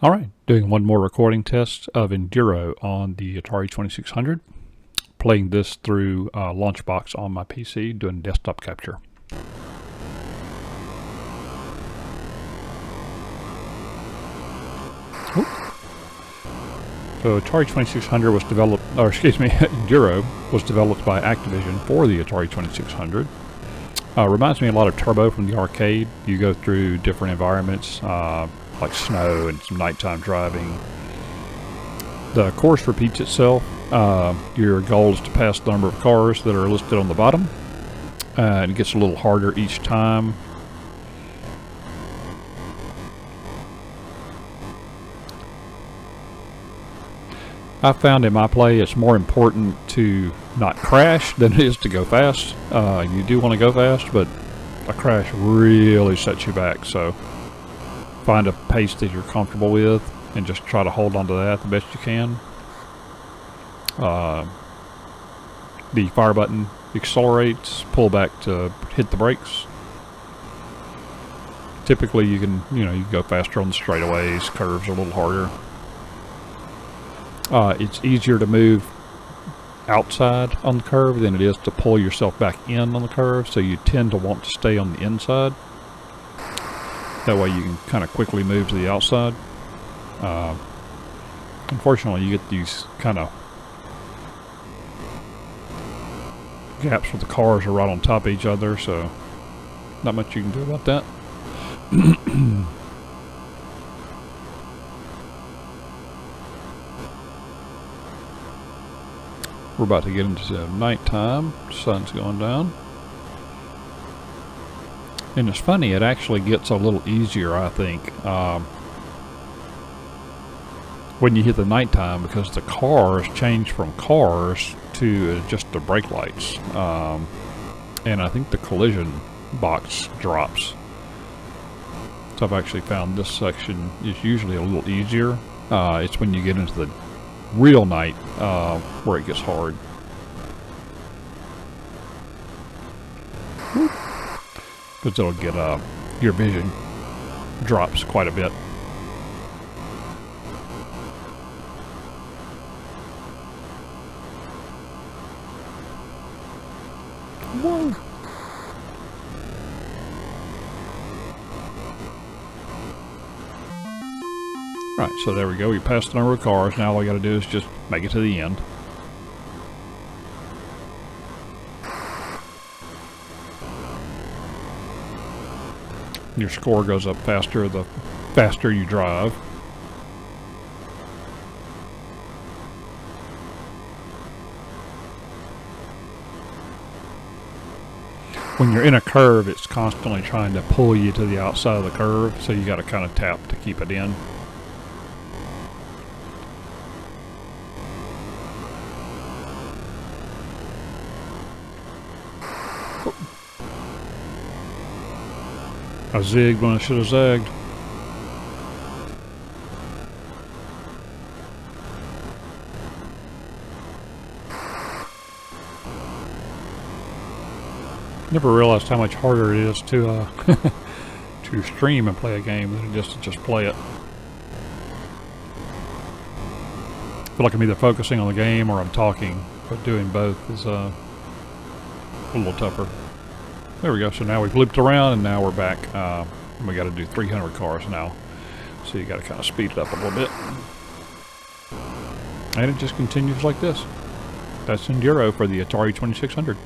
All right, doing one more recording test of Enduro on the Atari 2600. Playing this through Launchbox on my PC, doing desktop capture. Oop. So Atari 2600 was developed, or excuse me, Enduro was developed by Activision for the Atari 2600. Reminds me a lot of Turbo from the arcade. You go through different environments, like snow and some nighttime driving. The course repeats itself. Your goal is to pass the number of cars that are listed on the bottom. And it gets a little harder each time. I found in my play it's more important to not crash than it is to go fast. You do want to go fast, but a crash really sets you back. So find a pace that you're comfortable with and just try to hold on to that the best you can. The fire button accelerates, pull back to hit the brakes. Typically you can go faster on the straightaways, curves are a little harder. It's easier to move outside on the curve than it is to pull yourself back in on the curve, so you tend to want to stay on the inside. That way you can kind of quickly move to the outside. Unfortunately, you get these kind of gaps where the cars are right on top of each other, so not much you can do about that. We're about to get into nighttime. The sun's going down. And it's funny, it actually gets a little easier, I think, when you hit the nighttime, because the cars change from cars to just the brake lights. And I think the collision box drops. So I've actually found this section is usually a little easier. It's when you get into the real night where it gets hard. Because it'll get your vision drops quite a bit. Whoa. Right, so there we go. We passed the number of cars. Now all we got to do is just make it to the end. Your score goes up faster the faster you drive. When you're in a curve, it's constantly trying to pull you to the outside of the curve, so you got to kind of tap to keep it in. I zigged when I should have zagged. Never realized how much harder it is to to stream and play a game than it is to just play it. I feel like I'm either focusing on the game or I'm talking, but doing both is a little tougher. There we go. So now we've looped around and now we're back. And we got to do 300 cars now. So you got to kind of speed it up a little bit. And it just continues like this. That's Enduro for the Atari 2600.